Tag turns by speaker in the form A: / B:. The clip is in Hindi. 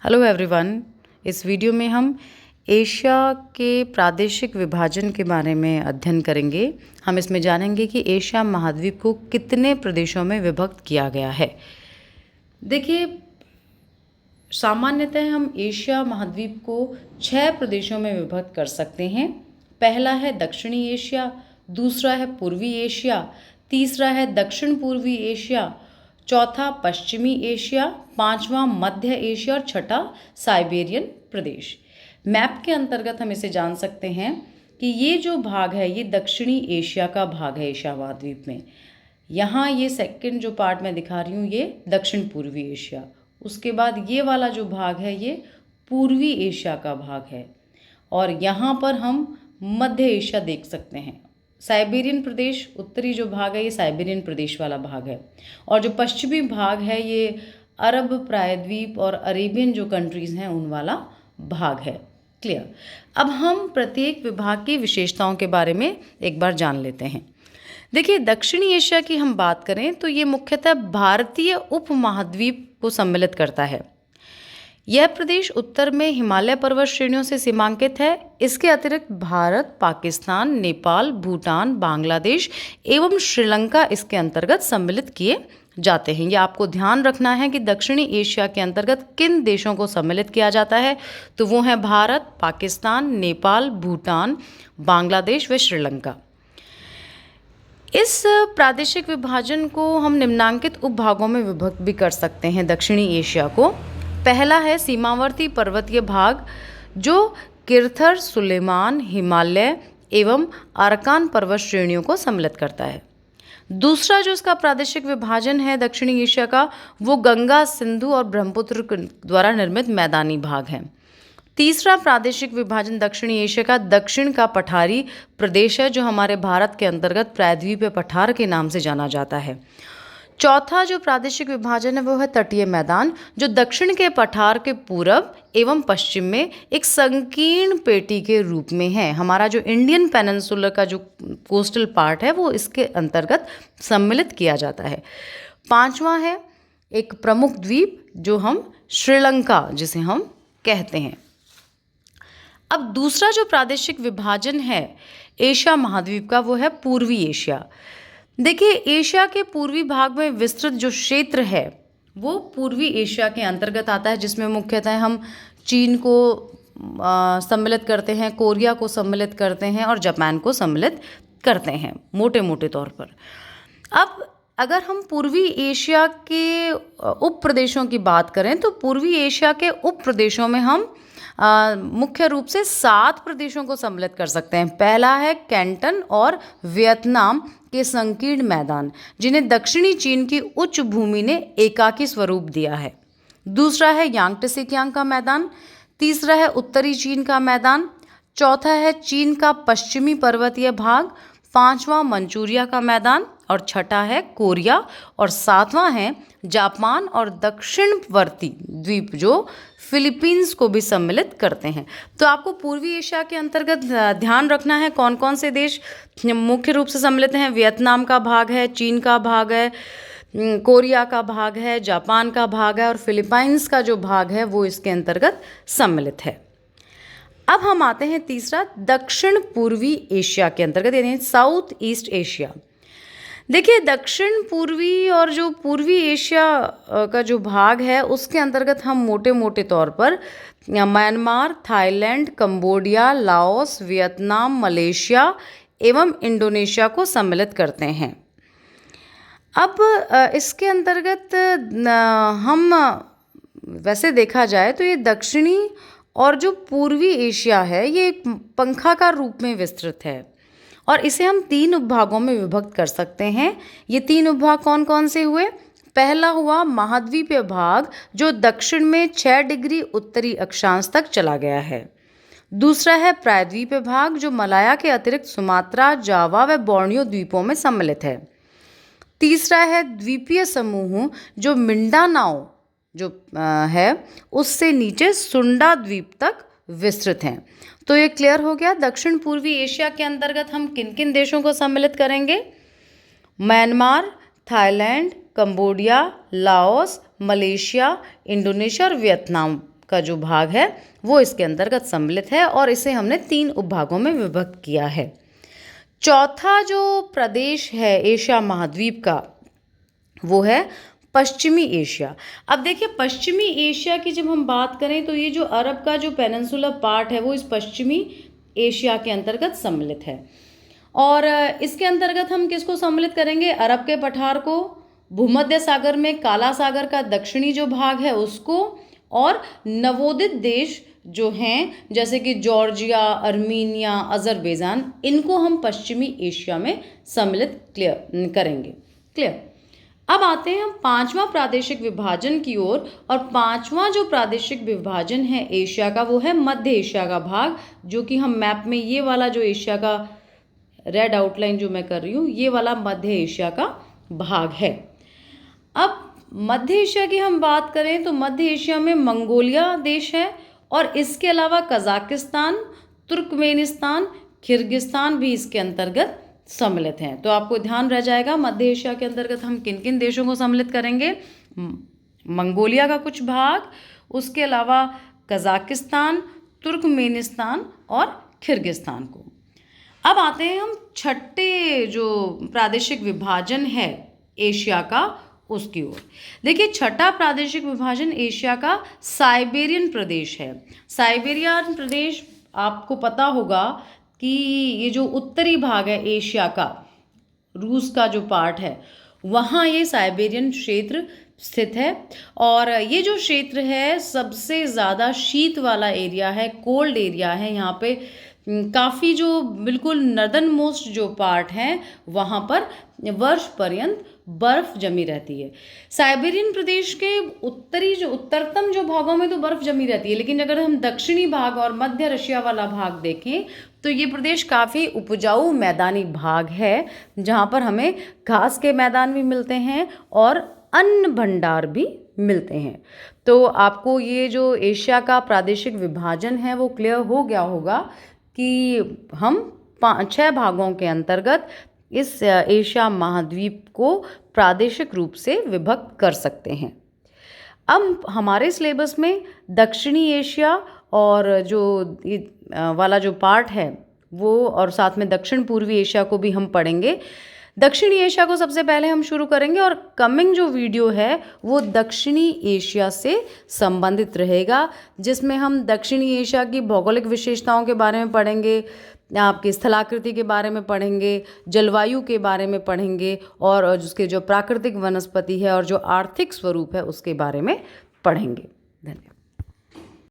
A: Hello everyone. इस वीडियो में हम एशिया के प्रादेशिक विभाजन के बारे में अध्ययन करेंगे। हम इसमें जानेंगे कि एशिया महाद्वीप को कितने प्रदेशों में विभक्त किया गया है। देखिए, सामान्यतः हम एशिया महाद्वीप को 6 प्रदेशों में विभक्त कर सकते हैं। पहला है दक्षिणी एशिया, दूसरा है पूर्वी एशिया, तीसरा है दक्षिण पूर्वी एशिया, चौथा पश्चिमी एशिया, पांचवा मध्य एशिया और छठा साइबेरियन प्रदेश। मैप के अंतर्गत हम इसे जान सकते हैं कि ये जो भाग है ये दक्षिणी एशिया का भाग है एशिया महाद्वीप में। यहाँ ये सेकंड जो पार्ट मैं दिखा रही हूँ ये दक्षिण पूर्वी एशिया। उसके बाद ये वाला जो भाग है ये पूर्वी एशिया का भाग है और यहाँ पर हम मध्य एशिया देख सकते हैं। साइबेरियन प्रदेश उत्तरी जो भाग है ये साइबेरियन प्रदेश वाला भाग है और जो पश्चिमी भाग है ये अरब प्रायद्वीप और अरेबियन जो कंट्रीज़ हैं उन वाला भाग है। क्लियर। अब हम प्रत्येक विभाग की विशेषताओं के बारे में एक बार जान लेते हैं। देखिए, दक्षिणी एशिया की हम बात करें तो ये मुख्यतः भारतीय उपमहाद्वीप को सम्मिलित करता है। यह प्रदेश उत्तर में हिमालय पर्वत श्रेणियों से सीमांकित है। इसके अतिरिक्त भारत, पाकिस्तान, नेपाल, भूटान, बांग्लादेश एवं श्रीलंका इसके अंतर्गत सम्मिलित किए जाते हैं। ये आपको ध्यान रखना है कि दक्षिणी एशिया के अंतर्गत किन देशों को सम्मिलित किया जाता है, तो वो हैं भारत, पाकिस्तान, नेपाल, भूटान, बांग्लादेश व श्रीलंका। इस प्रादेशिक विभाजन को हम निम्नांकित उपभागों में विभक्त भी कर सकते हैं दक्षिणी एशिया को। पहला है सीमावर्ती पर्वतीय भाग जो किरथर, सुलेमान, हिमालय एवं अरकान पर्वत श्रेणियों को सम्मिलित करता है। दूसरा जो इसका प्रादेशिक विभाजन है दक्षिणी एशिया का वो गंगा, सिंधु और ब्रह्मपुत्र द्वारा निर्मित मैदानी भाग है। तीसरा प्रादेशिक विभाजन दक्षिणी एशिया का दक्षिण का पठारी प्रदेश है जो हमारे भारत के अंतर्गत प्रायद्वीपीय पठार के नाम से जाना जाता है। चौथा जो प्रादेशिक विभाजन है वो है तटीय मैदान जो दक्षिण के पठार के पूरब एवं पश्चिम में एक संकीर्ण पेटी के रूप में है। हमारा जो इंडियन पेनिनसुला का जो कोस्टल पार्ट है वो इसके अंतर्गत सम्मिलित किया जाता है। पांचवा है एक प्रमुख द्वीप जो हम श्रीलंका जिसे हम कहते हैं। अब दूसरा जो प्रादेशिक विभाजन है एशिया महाद्वीप का वो है पूर्वी एशिया। देखिए, एशिया के पूर्वी भाग में विस्तृत जो क्षेत्र है वो पूर्वी एशिया के अंतर्गत आता है जिसमें मुख्यतः हम चीन को सम्मिलित करते हैं, कोरिया को सम्मिलित करते हैं और जापान को सम्मिलित करते हैं मोटे मोटे तौर पर। अब अगर हम पूर्वी एशिया के उप प्रदेशों की बात करें तो पूर्वी एशिया के उप प्रदेशों में हम मुख्य रूप से 7 प्रदेशों को सम्मिलित कर सकते हैं। पहला है कैंटन और वियतनाम के संकीर्ण मैदान जिन्हें दक्षिणी चीन की उच्च भूमि ने एकाकी स्वरूप दिया है। दूसरा है यांगत्से-कियांग का मैदान, तीसरा है उत्तरी चीन का मैदान, चौथा है चीन का पश्चिमी पर्वतीय भाग, पांचवा मंचूरिया का मैदान और छठा है कोरिया और सातवां है जापान और दक्षिणवर्ती द्वीप जो फिलीपींस को भी सम्मिलित करते हैं। तो आपको पूर्वी एशिया के अंतर्गत ध्यान रखना है कौन कौन से देश मुख्य रूप से सम्मिलित हैं। वियतनाम का भाग है, चीन का भाग है, कोरिया का भाग है, जापान का भाग है और फिलीपींस का जो भाग है वो इसके अंतर्गत सम्मिलित है। अब हम आते हैं तीसरा दक्षिण पूर्वी एशिया के अंतर्गत यानी साउथ ईस्ट एशिया। देखिए, दक्षिण पूर्वी और जो पूर्वी एशिया का जो भाग है उसके अंतर्गत हम मोटे मोटे तौर पर Myanmar, Thailand, Cambodia, Laos, Vietnam, Malaysia एवं इंडोनेशिया को सम्मिलित करते हैं। अब इसके अंतर्गत हम वैसे देखा जाए तो ये दक्षिणी और जो पूर्वी एशिया है ये एक पंखा का रूप में विस्तृत है और इसे हम 3 उपभागों में विभक्त कर सकते हैं। ये 3 उपभाग कौन कौन से हुए? पहला हुआ महाद्वीपीय भाग जो दक्षिण में 6 डिग्री उत्तरी अक्षांश तक चला गया है। दूसरा है प्रायद्वीपीय भाग जो मलाया के अतिरिक्त सुमात्रा, जावा व बोर्नियो द्वीपों में सम्मिलित है। तीसरा है द्वीपीय समूह जो मिंडानाओ जो है उससे नीचे सुंडा द्वीप तक विस्तृत हैं। तो ये क्लियर हो गया। दक्षिण पूर्वी एशिया के अंतर्गत हम किन किन देशों को सम्मिलित करेंगे? Myanmar, Thailand, Cambodia, Laos, Malaysia, Indonesia और वियतनाम का जो भाग है वो इसके अंतर्गत सम्मिलित है और इसे हमने 3 उपभागों में विभक्त किया है। चौथा जो प्रदेश है एशिया महाद्वीप का वो है पश्चिमी एशिया। अब देखिए पश्चिमी एशिया की जब हम बात करें तो ये जो अरब का जो पेनिनसुलर पार्ट है वो इस पश्चिमी एशिया के अंतर्गत सम्मिलित है और इसके अंतर्गत हम किसको सम्मिलित करेंगे? अरब के पठार को, भूमध्य सागर में काला सागर का दक्षिणी जो भाग है उसको, और नवोदित देश जो हैं जैसे कि जॉर्जिया, अर्मीनिया, अजरबैजान, इनको हम पश्चिमी एशिया में सम्मिलित करेंगे। क्लियर। अब आते हैं हम 5वां प्रादेशिक विभाजन की ओर और 5वां जो प्रादेशिक विभाजन है एशिया का वो है मध्य एशिया का भाग, जो कि हम मैप में ये वाला जो एशिया का रेड आउटलाइन जो मैं कर रही हूँ ये वाला मध्य एशिया का भाग है। अब मध्य एशिया की हम बात करें तो मध्य एशिया में मंगोलिया देश है और इसके अलावा कजाकिस्तान, तुर्कमेनिस्तान, किर्गिस्तान भी इसके अंतर्गत सम्मिलित हैं। तो आपको ध्यान रह जाएगा मध्य एशिया के अंतर्गत हम किन किन देशों को सम्मिलित करेंगे? मंगोलिया का कुछ भाग, उसके अलावा कजाकिस्तान, तुर्कमेनिस्तान और किर्गिस्तान को। अब आते हैं हम छठे जो प्रादेशिक विभाजन है एशिया का उसकी ओर। देखिए छठा प्रादेशिक विभाजन एशिया का साइबेरियन प्रदेश है। साइबेरियन प्रदेश आपको पता होगा कि ये जो उत्तरी भाग है एशिया का, रूस का जो पार्ट है वहाँ ये साइबेरियन क्षेत्र स्थित है और ये जो क्षेत्र है सबसे ज़्यादा शीत वाला एरिया है, कोल्ड एरिया है। यहाँ पे काफ़ी जो बिल्कुल नर्दर्न मोस्ट जो पार्ट है वहाँ पर वर्ष पर्यंत बर्फ जमी रहती है। साइबेरियन प्रदेश के उत्तरतम जो भागों में तो बर्फ जमी रहती है, लेकिन अगर हम दक्षिणी भाग और मध्य रशिया वाला भाग देखें तो ये प्रदेश काफ़ी उपजाऊ मैदानी भाग है जहाँ पर हमें घास के मैदान भी मिलते हैं और अन्न भंडार भी मिलते हैं। तो आपको ये जो एशिया का प्रादेशिक विभाजन है वो क्लियर हो गया होगा कि हम 6 भागों के अंतर्गत इस एशिया महाद्वीप को प्रादेशिक रूप से विभक्त कर सकते हैं। अब हमारे सिलेबस में दक्षिणी एशिया और जो वाला जो पार्ट है वो और साथ में दक्षिण पूर्वी एशिया को भी हम पढ़ेंगे। दक्षिणी एशिया को सबसे पहले हम शुरू करेंगे और कमिंग जो वीडियो है वो दक्षिणी एशिया से संबंधित रहेगा, जिसमें हम दक्षिणी एशिया की भौगोलिक विशेषताओं के बारे में पढ़ेंगे, आपकी स्थलाकृति के बारे में पढ़ेंगे, जलवायु के बारे में पढ़ेंगे और उसके जो प्राकृतिक वनस्पति है और जो आर्थिक स्वरूप है उसके बारे में पढ़ेंगे। धन्यवाद।